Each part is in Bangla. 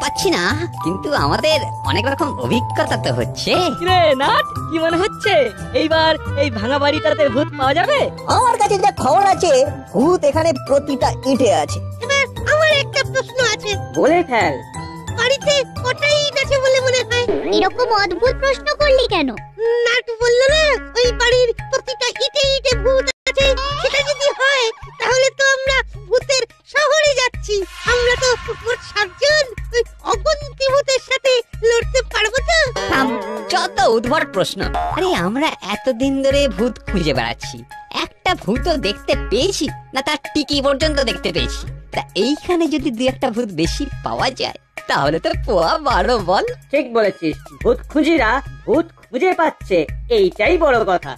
পাচ্ছি না, কিন্তু আমাদের অনেক রকম অভিজ্ঞতা তো হচ্ছে। রে নাট, কি মনে হচ্ছে এইবার এই ভাঙা বাড়িটাতে ভূত পাওয়া যাবে? আমার কাছে যা খবর আছে, ভূত এখানে প্রতিটা ইটে আছে। আমার একটা প্রশ্ন আছে, বলে ফেল। বাড়িতে কটা ইট আছে বলে মনে হয়? এরকম অদ্ভুত প্রশ্ন করলি কেন? নাটু বললো না ওই বাড়ির প্রতিটা ইটে ইটে ভূত আছে। সেটা যদি হয় তাহলে তো আমরা ভূতের শহরে যাচ্ছি। আমরা তো মোট 7 জন ওই অগন্তি ভূতের সাথে লড়তে পারবো তো? যত উদ্ভট প্রশ্ন। আরে আমরা এতদিন ধরে ভূত খুঁজে বেড়াচ্ছি, একটা ভূতও দেখতে পেয়েছি না, তার টিকি পর্যন্ত দেখতে পেয়েছি। তা এইখানে যদি 2-1টা ভূত বেশি পাওয়া যায় তাহলে তো পোয়া 12 বল। ঠিক বলেছিস, ভূত খুঁজিরা ভূত খুঁজে পাচ্ছে, এইটাই বড় কথা।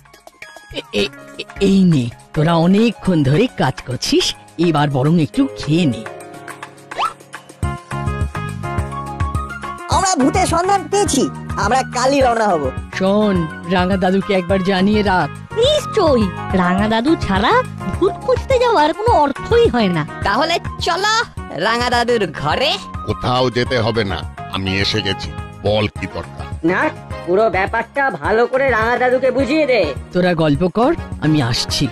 এই নে, তোরা অনেকক্ষণ ধরে কাজ করছিস, এবার বরং একটু খেয়ে নে। আমরা ভূতের সন্ধান পেয়েছি, আমরা কালই রওনা হব। শোন, রাঙা দাদুকে একবার জানিয়ে রাখ। নিশ্চয়ই, রাঙা দাদু ছাড়া ভূত খুঁজতে যাওয়ার কোনো অর্থই হয় না। তাহলে চলো রাঙা দাদুর ঘরে। কোথাও যেতে হবে না, আমি এসে গেছি। বল কি দরকার? নাট, পুরো ব্যাপারটা ভালো করে রাঙা দাদুকে বুঝিয়ে দে। তোরা গল্প কর, আমি আসছি।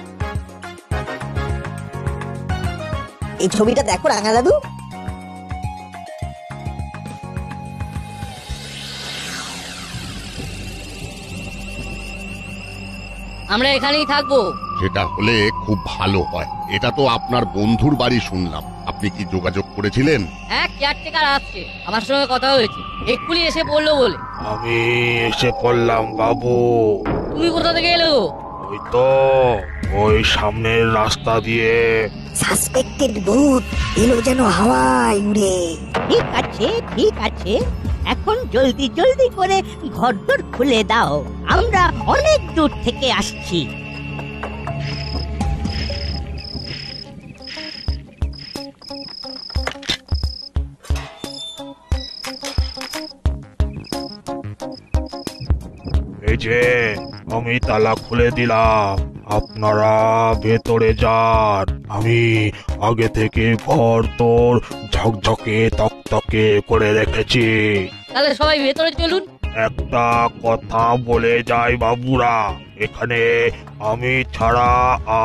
এই ছবিটা দেখো রাঙা দাদু। আমরা এখানেই থাকবো। সেটা হলে খুব ভালো হয়। এটা তো আপনার বন্ধুর বাড়ি শুনলাম, আপনি কি যোগাযোগ করেছিলেন? এক কেয়ারটেকার আসছে, আমার সঙ্গে কথা হয়েছে, এক্ষুনি এসে পড়লো বলে। আমি এসে পড়লাম বাবু। তুমি কোথা থেকে এলো? ওই তো ওই সামনের রাস্তা দিয়ে। সাসপেক্টেড ভূত এলো যেন হাওয়ায় উড়ে। ঠিক আছে ঠিক আছে, এখন জলদি জলদি করে ঘরদোর খুলে দাও, আমরা অনেক দূর থেকে আসছি। এই যে আমি তালা খুলে দিলাম, আপনারা ভেতরে যান। আমি আগে থেকে ঘর তোর ঝকঝকে তকতকে করে রেখেছি। তাহলে সবাই ভেতরে চলুন। একটা কথা বলে যাই বাবুরা, এখানে আমি ছাড়া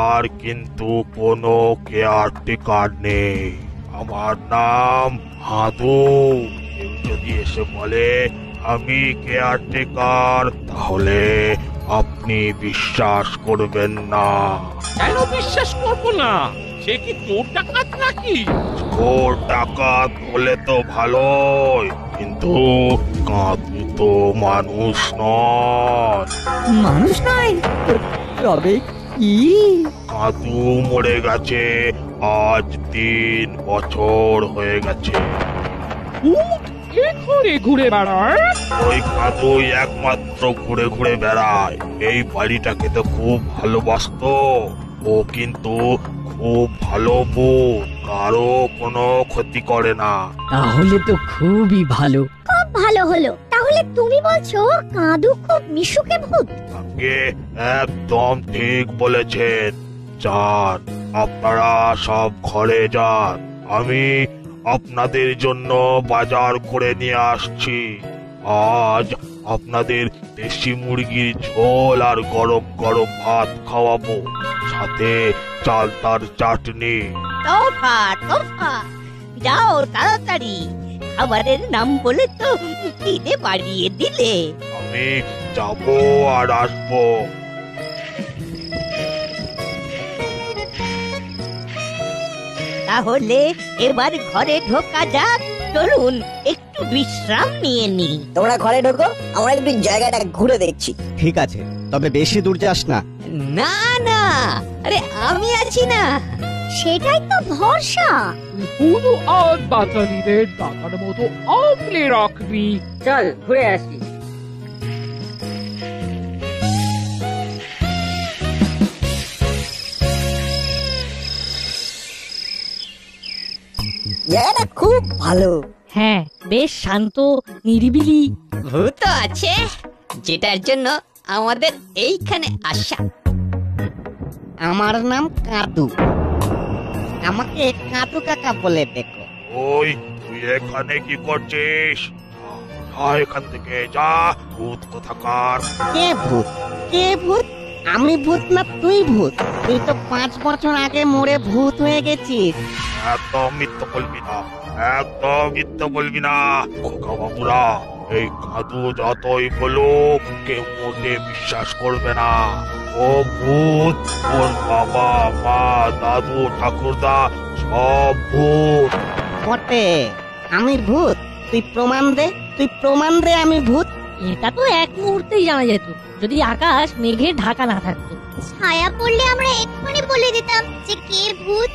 আর কিন্তু কোনো কেয়ারটেকার নেই। আমার নাম হাদু। কেউ যদি এসে বলে আমি কেয়ারটেকার, তাহলে আপনি বিশ্বাস করবেন না। কেন বিশ্বাস করবো না? সে কি চোর ডাকাত নাকি? চোর ডাকাত বলে তো ভালোই, কিন্তু কাঁদু তো মানুষ নয়। মানুষ নয় তবে কি? কাঁদু মরে গেছে আজ 3 বছর হয়ে গেছে। এ ঘুরে ঘুরে বেড়ায়? ওই কাঁদুই একমাত্র ঘুরে ঘুরে বেড়ায়। এই বাড়িটাকে তো খুব ভালোবাসতো। ও কিন্তু খুব ভালো বউ, কারো কোনো ক্ষতি করে না। তাহলে তো খুবই ভালো। খুব ভালো হলো। তাহলে তুমি বলছো কাঁদু খুব মিশুকে ভূত? আগে একদম ঠিক বলেছেন। যান, আপনারা সব ঘরে যান, আমি আপনাদের জন্য বাজার করে নিয়ে আসছি। আজ আপনাদের দেশি মুরগির ঝোল আর গরম গরম ভাত খাওয়াবো, সাথে চালতার চাটনি। তোফা তোফা, যাও তাড়াতাড়ি, খাবারের নাম বলে তো খিদে বাড়িয়ে দিলে। আমি যাবো আর আসবো। তাহলে এবার ঘরে ঢোকা যাক। চলুন একটু বিশ্রাম নিয়ে নি। তোমরা ঘরে ঢোকো, আমরা একটু জায়গাটা ঘুরে দেখছি। ঠিক আছে, তবে বেশি দূর যাস না। না না, আরে আমি আছি না। সেটাই তো ভরসা। পুরো আজ বাচালিদের দাদার মতো আগলে রাখবি। চল ঘুরে আসি। জায়গাটা খুব ভালো। হ্যাঁ, বেশ শান্ত নিরিবিলি। ভূত আছে, যেটার জন্য আমাদের এইখানে আসা। আমার নাম কাদু, আমাকে কাদু কাকা বলে দেখো। ওই তুই এখানে কি করছিস? যা এখান থেকে যা, ভূত কোথাকার। কে ভূত? কে ভূত? আমি ভূত না তুই ভূত? তুই তো 5 বছর আগে মরে ভূত হয়ে গেছিস। একদম মিথ্যে বলবি না, একদম মিথ্যে বলবি না। খোকা বাবুরা, এই কাদু যতই বলুক কেউ মোটে বিশ্বাস করবে না। ও ভূত, ওর বাবা মা দাদু ঠাকুরদা সব ভূত। বটে, আমি ভূত? তুই প্রমাণ দে, তুই প্রমাণ দে আমি ভূত। এটা তো এক মুহূর্তেই জানা যেত যদি আকাশ মেঘে ঢাকা না থাকতো। ছায়া পড়লে আমরা এক্ষুনি বলে দিতাম যে কে ভূত।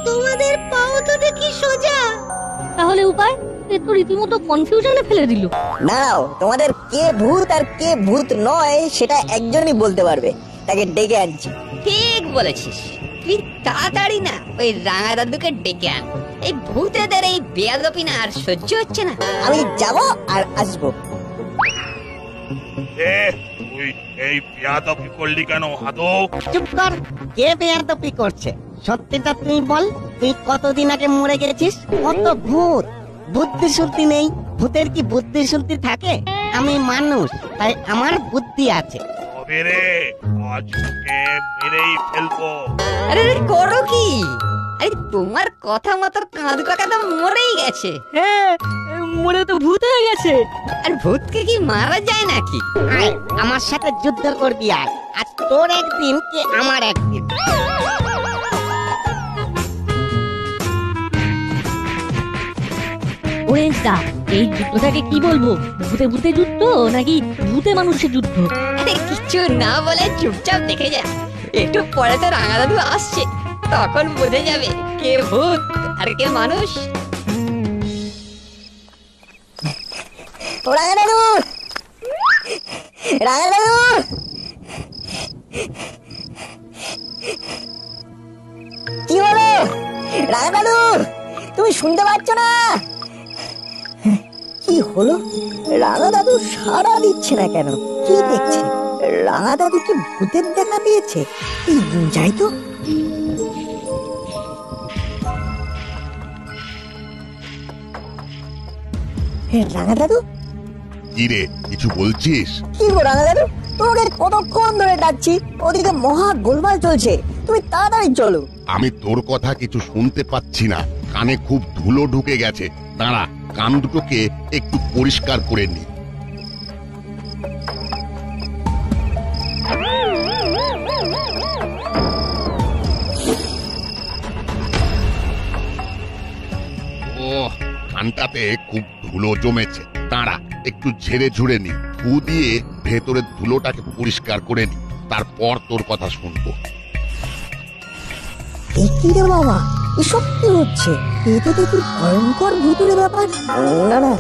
তোমাদের পাও তো দেখি সোজা। তাহলে উপায়? এ তো রীতিমতো কনফিউশনে ফেলে দিল। নাও, তোমাদের কে ভূত আর কে ভূত নয় সেটা একজনই বলতে পারবে। তাকে ডেকে আনছি। ঠিক বলেছিস, তুই তাড়াতাড়ি না ওই রাঙা দাদুকে ডেকে আন। এই ভূতেদের এই বেয়াদবি না আর সহ্য হচ্ছে না। আমি যাব আর আসবো। তুই এই বেয়াদবি করলি কেন হাদু? চুপ কর, কে বেয়াদবি করছে? সত্যিটা তুই বল, তুই কতদিন আগে মরে গেছিস? কত ভূত, বুদ্ধি শুদ্ধি নেই। ভূতের কি বুদ্ধি শুদ্ধি থাকে? আমি মানুষ, তাই আমার বুদ্ধি আছে। তবে রে, আজকে মেরেই ফেলবো। আরে করো কি? আরে তোমার কথা মতো কাঁদু কাকা তো মরেই গেছে। হ্যাঁ, মরে তো ভূত হয়ে গেছে। আর ভূতকে কি মারা যায় নাকি? আয়, আমার সাথে যুদ্ধ করবি আয়। আজ তোর একদিন কি আমার একদিন। ওরেঞ্জদা, এই যুদ্ধটাকে কি বলবো? ভূতে ভূতে যুদ্ধ নাকি ভূতে মানুষের যুদ্ধ? আরে কিছু না বলে চুপচাপ দেখে যা। একটু পরে তো রাঙা দাদু আসছে, তখন বুঝে যাবে কে ভূত আর কে মানুষ। রাঙা দাদু, রাঙা দাদু, কি হলো? রাঙা দাদু, তুমি শুনতে পাচ্ছ না? কি হলো? রাঙা দাদু সাড়া দিচ্ছে না কেন? কি দেখছে? রাঙা দাদু কি ভূতের দেখা পেয়েছে? যাই তো। রাঙা দাদু, কি রে, কিছু বলছিস? কি গো রাঙা দাদু, তোমাকে কতক্ষণ ধরে ডাকছি, ওদিকে মহা গোলমাল চলছে, তুমি তাড়াতাড়ি চলো। আমি তোর কথা কিছু শুনতে পাচ্ছি না, কানে খুব ধুলো ঢুকে গেছে। দাঁড়া, কান দুটোকে একটু পরিষ্কার করে নি। ও, কানটাতে খুব ধুলো জমেছে। দাঁড়া, একটু ঝেড়ে ঝুড়ে নি। ফু দিয়ে ভেতরের ধুলোটাকে পরিষ্কার করে নি, তারপর তোর কথা শুনবো। কি রে বাবা, এসব কি হচ্ছে? এতে তো খুব ভয়ঙ্কর ভূতুরে ব্যাপার। না না,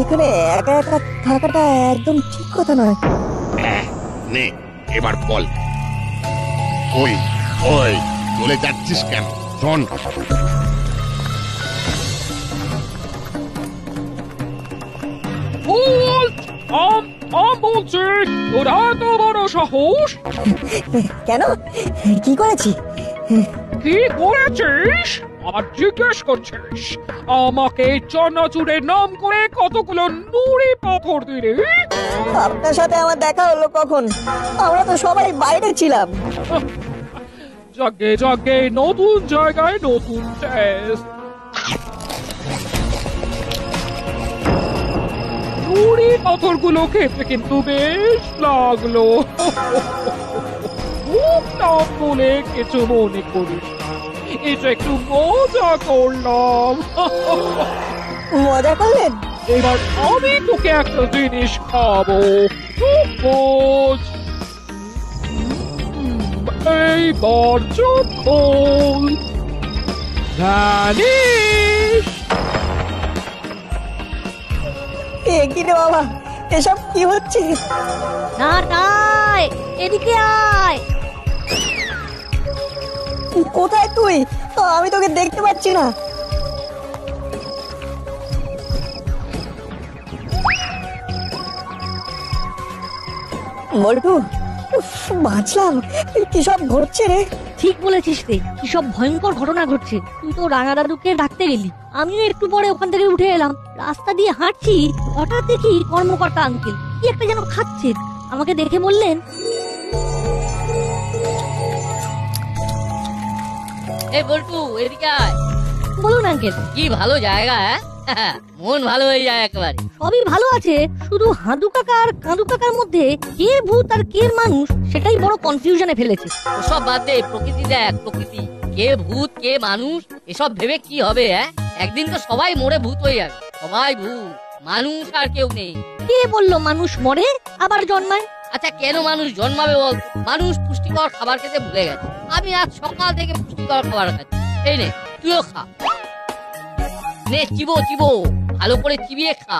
এখানে একা একা থাকাটা একদম ঠিক কথা নয়। নে, এবার বল। ওই ওই চলে যাচ্ছিস কেন? শোন, বলছি, তোর এত বড় সাহস! কেন? কি করেছি? কি করেছিস আর জিজ্ঞেস করছিস? আমাকে চনাচুরের নাম করে কতগুলো নুড়ি পাথর দিলি। আপনার সাথে আমার দেখা হলো কখন? আমরা তো সবাই বাইরে ছিলাম। জাগে জাগে নতুন জায়গায় নতুন টেস্ট। নুড়ি পাথরগুলো খেতে কিন্তু বেশ লাগলো। খুব নাম বলে কিছু মনে করিস না, এটা একটু মজা করলাম। মজা করলেন? এবার আমি তোকে একটা জিনিস খাবো, খুব বোঝ। এইবার চোখ খোল, জানিস? কি রে বাবা, এসব কি হচ্ছে? না আয়, এদিকে আয়। কোথায় তুই? আমি তোকে দেখতে পাচ্ছি না। বল্টু, বাঁচলাম। কি সব ঘটছে রে? ঠিক বলেছিস রে, কি সব ভয়ঙ্কর ঘটনা ঘটছে। তুই তো রাঙা দাদুকে ডাকতে গেলি, আমিও একটু পরে ওখান থেকে উঠে এলাম। রাস্তা দিয়ে হাঁটছি, হঠাৎ দেখি কর্মকর্তা আঙ্কেল কি একটা যেন খাচ্ছে। আমাকে দেখে বললেন, এই বল্টু এদিকে আয়। বলুন আঙ্কেল। কি ভালো জায়গা, হ্যাঁ মন ভালো হয়ে যায় একেবারে। সবই ভালো আছে, শুধু হাঁদু কাকা আর কাঁদু কাকার মধ্যে কে ভূত আর কে মানুষ সেটাই বড় কনফিউশনে ফেলেছে। ওসব বাদ দে, প্রকৃতি দেখ প্রকৃতি। কে ভূত কে মানুষ এসব ভেবে কি হবে? একদিন তো সবাই মরে ভূত হয়ে যাবে, সবাই ভূত, মানুষ আর কেউ নেই। কে বললো মানুষ মরে আবার জন্মায়? আচ্ছা কেন মানুষ জন্মাবে বল? মানুষ পুষ্টিকর খাবার খেতে ভুলে গেছে। আমি আজ সকাল থেকে পুষ্টিকর খাবার খাচ্ছি। এই নে তুইও খা, নে চিবো চিবো, ভালো করে চিবিয়ে খা।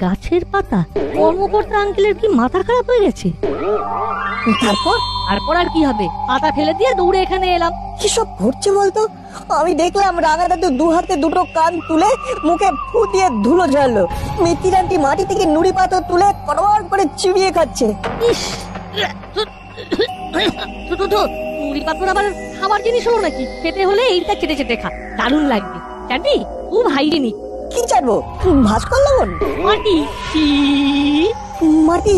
গাছের পাতা? কর্মকর্তা আঙ্কেলের কি মাথা খারাপ হয়ে গেছে? তারপর আর কি হবে, পাতা ফেলে দিয়ে দৌড়ে এখানে এলাম। কি সব ঘটছে বলতো? আমি দেখলাম রাঙা দাদু দু হাতে দুটো কান তুলে মুখে ফু দিয়ে ধুলো ঝাড়লো। মিত্তির আন্টি মাটি থেকে নুড়ি পাথর তুলে কড়বড় করে চিবিয়ে খাচ্ছে। ইস, নুড়ি পাথর আবার খাবার জিনিস হলো নাকি? খেতে হলে এইটা চেটে চেটে খা, দারুণ লাগবে। জানি খুব হাইজেনিক। কি চাটবো? ভাস্কর লবণ? মাটি? মাটি?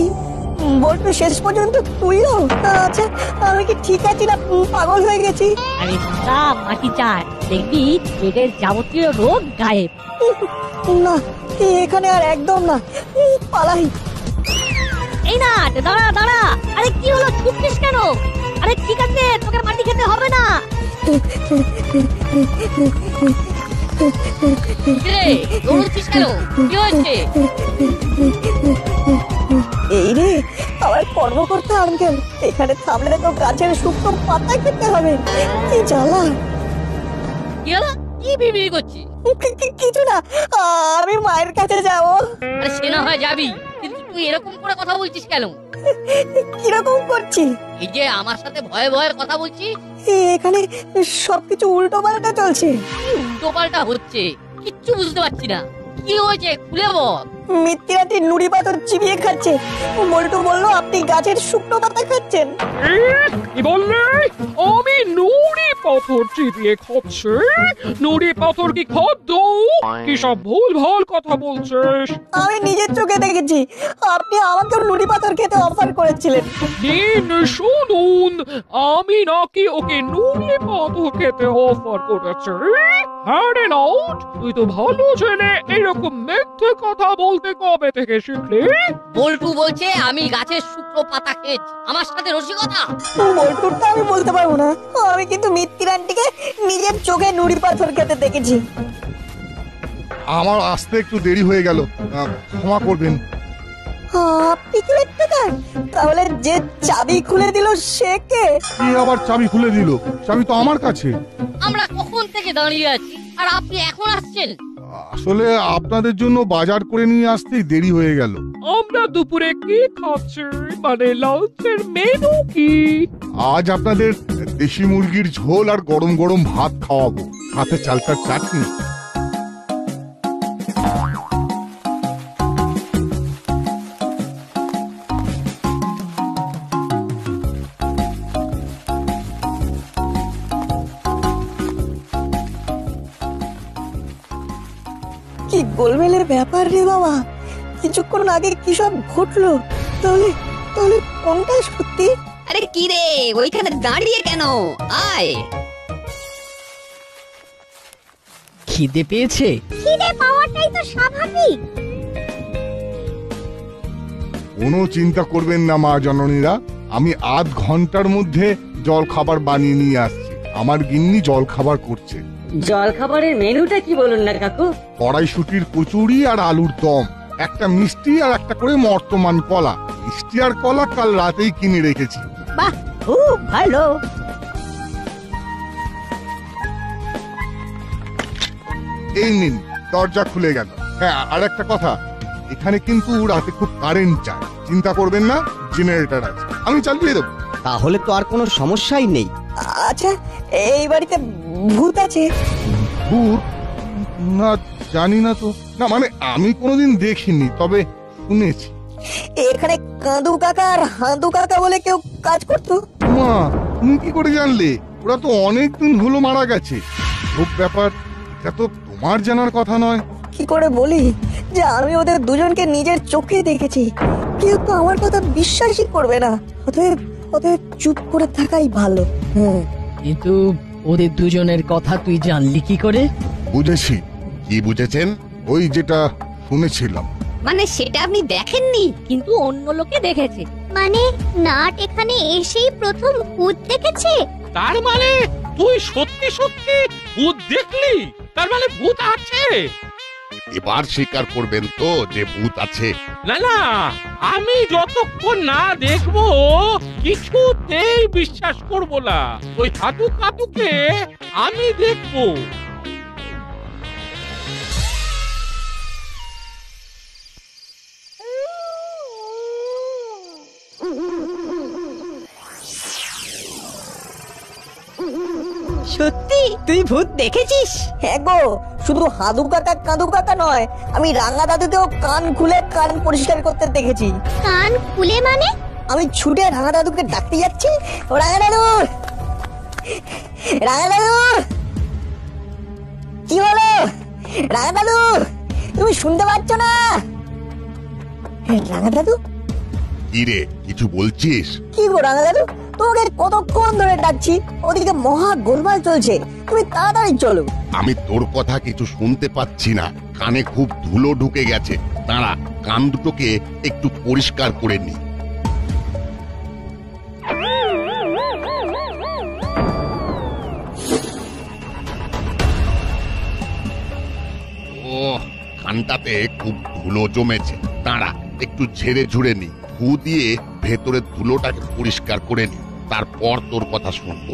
বলতো শেষ পর্যন্ত তুইও? আচ্ছা আমি কি ঠিক আছি না পাগল হয়ে গেছি? আরে তা মাটি চাট, দেখবি পেটের যাবতীয় রোগ গায়েব। না এখানে আর একদম না, পালাই। এই না, দাঁড়া দাঁড়া। আরে কি হলো, ছুটছিস কেন? আরে ঠিক আছে, তোকে মাটি খেতে হবে না। এই রে আমার কর্মকর্তা আঙ্কেল, এখানে থামলে তো গাছের শুকনো পাতা খেতে হবে। কি জ্বালা! কি বিবি করছিস? কিছু না, আমি মায়ের কাছে যাবো। আরে সে না হয় যাবি, কিন্তু তুই এরকম করে কথা বলছিস কেন? কিরকম করছি? এই যে আমার সাথে ভয়ে ভয়ের কথা বলছিস। এখানে সবকিছু উল্টো পাল্টা চলছে। উল্টো পাল্টা হচ্ছে, কিচ্ছু বুঝতে পারছি না। কি হয়েছে খুলে বল। মিত্তিরাটি নুড়ি পাথর চিবিয়ে খাচ্ছে। বল্টু বললো আপনি গাছের শুকনো পাতা খাচ্ছেন। কি বললে? আমি নুড়ি পাথর চিবিয়ে খাচ্ছি? নুড়ি পাথর কি খাদ্য? কি সব ভুল ভাল কথা বলছিস? আমি নিজের চোখে দেখেছি, আপনি আমাকে নুড়ি পাথর খেতে অফার করেছিলেন। দিন শুনুন, আমি নাকি ওকে নুড়ি পাথর খেতে অফার করেছি? হ্যাঁ রে নট, তুই তো ভালো ছেলে, এরকম মিথ্যে কথা বলতে কবে থেকে শিখলি? বল্টু বলছে আমি গাছের শুকনো পাতা খেয়েছি, আমার সাথে রসিকতা। বল্টুরটা আমি বলতে পারবো না, আমি কিন্তু মিত্তির আন্টিকে নিজের চোখে নুড়ি পাথর খেতে দেখেছি। আমার আসতে একটু দেরি হয়ে গেল, ক্ষমা করবেন। আপনি কি লেট্টাকার? তাহলে যে চাবি খুলে দিল সে কে? কি আবার চাবি খুলে দিল? চাবি তো আমার কাছে। আমরা কখন থেকে দাঁড়িয়ে আছি আর আপনি এখন আসছেন? আসলে আপনাদের জন্য বাজার করে নিয়ে আসতেই দেরি হয়ে গেল। আমরা দুপুরে কি খাচ্ছি, মানে লাঞ্চের মেনু কি? আজ আপনাদের দেশি মুরগির ঝোল আর গরম গরম ভাত খাওয়াবো, সাথে চালতার চাটনি। কি গোলমেলের ব্যাপার রে বাবা, কিছুক্ষণ আগে কি সব ঘটলো? তাহলে তাহলে কোনটা সত্যি? আরে কি রে ওইখানে দাঁড়িয়ে কেন? আয়। খিদে পেয়েছে? খিদে পাওয়াটাই তো স্বাভাবিক। কোনো চিন্তা করবেন না মা জননীরা, আমি আধ ঘন্টার মধ্যে জল খাবার বানিয়ে নিয়ে আসছি। আমার গিন্নি জল খাবার করছে। জল খাবারের মেনুটা কি বলুন না কাকু? কড়াইশুটির কচুরি আর আলুর দম, একটা মিষ্টি আর একটা করে মর্তমান কলা। মিষ্টি আর কলা কাল রাতেই কিনে রেখেছি। বাহ, খুব ভালো। এই নিন, দরজা খুলে গেল। হ্যাঁ আর একটা কথা, এখানে কিন্তু রাতে খুব কারেন্ট চায়, চিন্তা করবেন না, জেনারেটর আছে, আমি চালিয়ে দেবো। তাহলে তো আর কোনো সমস্যাই নেই। আচ্ছা এই বাড়িতে ভূত আছে? ভূত? না জানি না তো, না মানে আমি কোনোদিন দেখিনি, তবে শুনেছি। এখানে কাঁদু কাকা আর হাঁদু কাকা বলে কেউ কাজ করতো? মা তুমি কি করে জানলে? ওরা তো অনেক দিন হলো মারা গেছে। সব ব্যাপার এটা তো তোমার জানার কথা নয়। কি করে বলি যে আমি ওদের দুজনকে নিজের চোখে দেখেছি? কেউ তো আমার কথা বিশ্বাসই করবে না। অতএব অতএব চুপ করে থাকাই ভালো। কিন্তু ওদের দুজনের কথা তুই জানলি কি করে? বুঝেছি। কি বুঝেছেন? ওই যেটা শুনেছিলাম। মানে সেটা আপনি দেখেননি, কিন্তু অন্য লোকে দেখেছে। মানে নাট এখানে এসেই প্রথম ভূত দেখেছে। তার মানে তুই সত্যি সত্যি ভূত দেখলি? তার মানে ভূত আছে? এবার স্বীকার করবেন তো যে ভূত আছে? না না, আমি যতক্ষণ না দেখবো কিছুতেই বিশ্বাস করব না। ওই হাতু কাতুকে আমি দেখবো। সত্যি তুই ভূত দেখেছিস? হ্যাঁ গো, শুধু হাদু কাকা কাঁদু কাকা নয়, আমি রাঙা দাদুকেও কান খুলে কান পরিষ্কার করতে দেখেছি। কান খুলে মানে? আমি ছুটে রাঙা দাদুকে ডাকতে যাচ্ছি, ও রাঙা দাদু, রাঙা দাদু, কি হলো রাঙা দাদু, তুমি শুনতে পাচ্ছ না? রাঙা দাদু, কি রে, কিছু বলছিস? কি গো রাঙা দাদু, তোমাকে কতক্ষণ ধরে ডাকছি, ওদিকে মহা গোলমাল চলছে, তুমি তাড়াতাড়ি চলো। আমি তোর কথা কিছু শুনতে পাচ্ছি না, কানে খুব ধুলো ঢুকে গেছে। দাঁড়া, কান দুটোকে একটু পরিষ্কার করে নি। ও, কানটাতে খুব ধুলো জমেছে। দাঁড়া, একটু ঝেড়ে ঝুড়ে নি। ফু দিয়ে ভেতরের ধুলোটাকে পরিষ্কার করে নি, তারপর তোর কথা শুনবো।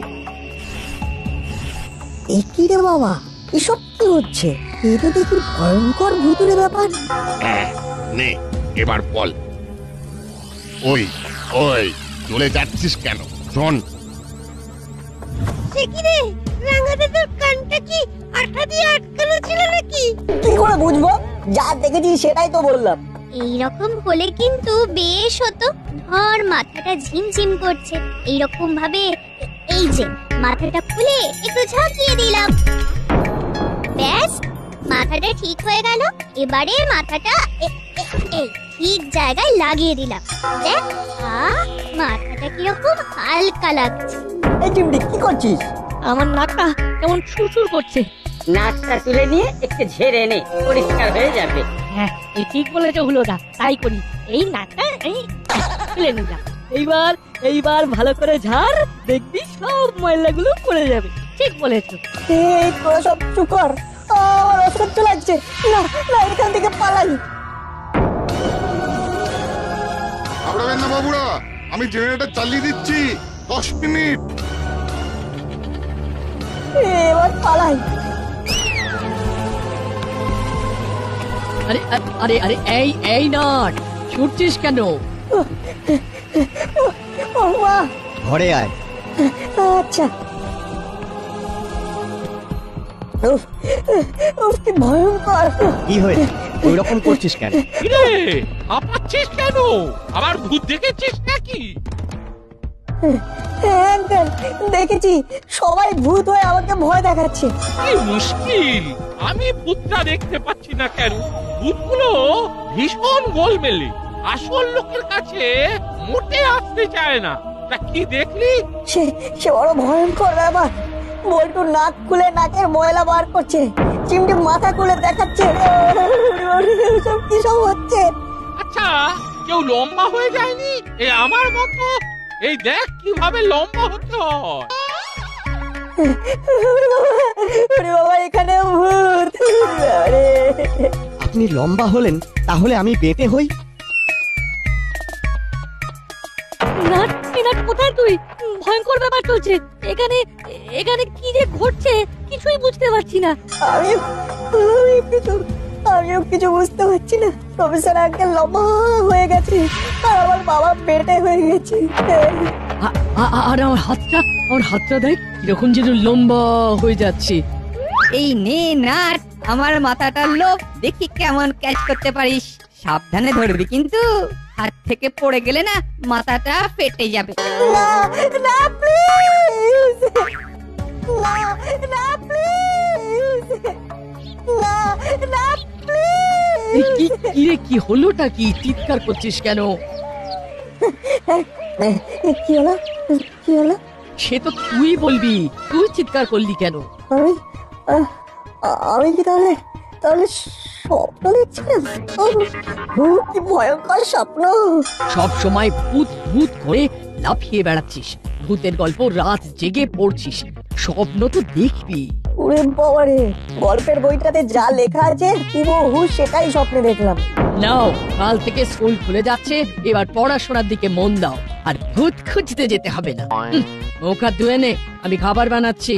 একই রে বাবা, এসব কি হচ্ছে? এটা দেখি ভয়ঙ্কর ভূতুরে ব্যাপার। নে, এবার বল। ওই ওই চলে যাচ্ছিস কেন? শোন। সে কি রে, রাঙা দাদুর কানটা কি আঠা দিয়ে আটকানো ছিল নাকি? কি করে বুঝবো? যা দেখেছি সেটাই তো বললাম। এইরকম হলে কিন্তু বেশ হতো। ধর মাথাটা ঝিমঝিম করছে, এইরকম ভাবে এই যে মাথাটা খুলে একটু ঝাঁকিয়ে দিলাম, ব্যাস মাথাটা ঠিক হয়ে গেল। এবারে মাথাটা এই ঠিক জায়গায় লাগিয়ে দিলাম, দেখ মাথাটা কিরকম হালকা লাগছে। এই চিমটি, কি করছিস? আমার নাকটা কেমন সুরসুর করছে। নাকটা তুলে নিয়ে একটু ঝেড়ে নে, পরিষ্কার হয়ে যাবে। হ্যাঁ, এই ঠিক বলেছো হলোদা, তাই করি। এই নাকটা এই তুলে নিলাম। এইবার ভালো করে ঝাড়, দেখবি সব ময়লাগুলো পড়ে যাবে। ঠিক বলেছো। এই তোরা সব চুপ কর, আমার অসহ্য লাগছে। না না, এখান থেকে পালাই। ঘাবড়াবেন না বাবুরা, আমি জেনারেটর চালিয়ে দিচ্ছি। 10 মিনিট। এবার পালাই। আরে আরে আরে এই নাট, ছুটছিস কেন? ঘরে আয়। আচ্ছা। উফ, উফ, কি ভয়ঙ্কর। কি হয়েছে? ওই রকম করছিস কেন? কিরে, হাঁপাচ্ছিস কেন? আবার ভূত দেখেছিস নাকি? হ্যাঁ আঙ্কেল, দেখেছি। সবাই ভূত হয়ে আমাকে ভয় দেখাচ্ছে। কি মুশকিল, আমি ভূতটা দেখতে পাচ্ছি না কেন? ভূতগুলো ভীষণ গোলমেলে, আসল লোকের কাছে মোটে আসতে চায় না। তা কি দেখলি? সে বড় ভয়ঙ্কর ব্যাপার। বল্টু নাক খুলে নাকের ময়লা বার করছে, চিমটি মাথা খুলে দেখাচ্ছে। সব কি সব হচ্ছে? আচ্ছা, কেউ লম্বা হয়ে যায়নি এ আমার মতো? এই দেখ কিভাবে লম্বা হতে হয়। বাবা, এখানে ভূত। আপনি লম্বা হলেন, তাহলে আমি বেঁটে হই? নাট, কোথায় তুই? ভয়ঙ্কর ব্যাপার চলছে এখানে। এখানে কি যে ঘটছে কিছুই বুঝতে পারছি না। আমিও কিছু বুঝতে পারছি না। প্রফেসর আঙ্কেল লম্বা হয়ে গেছে, আর আমার বাবা বেটে হয়ে গেছে। আর আমার হাতটা দেখ কিরকম যেন লম্বা হয়ে যাচ্ছে। এই নে নাট, আমার মাথাটার লোভ, দেখি কেমন ক্যাচ করতে পারিস। সাবধানে ধরবি কিন্তু, হাত থেকে পড়ে গেলে না মাথাটা ফেটে যাবে। না না, প্লিজ। না না প্লিজ না না প্লিজ কি হলোটা কি? চিৎকার করছিস কেন? কি হলো কি হলো? সে তো তুই বলবি, তুই চিৎকার করলি কেন? আমি আমি কি তাহলে তাহলে স্বপ্ন দেখছিলাম? কি ভয়ঙ্কর স্বপ্ন! সব সময় ভূত ভূত করে লাফিয়ে বেড়াচ্ছিস, ভূতের গল্প রাত জেগে পড়ছিস, স্বপ্ন তো দেখবি। ওরে বাবারে, গল্পের বইটাতে যা লেখা আছে হুবহু সেটাই স্বপ্নে দেখলাম। নাও, কাল থেকে স্কুল খুলে যাচ্ছে, এবার পড়াশোনার দিকে মন দাও, আর ভূত খুঁজতে যেতে হবে না। মুখ হাত ধুয়ে নে, আমি খাবার বানাচ্ছি।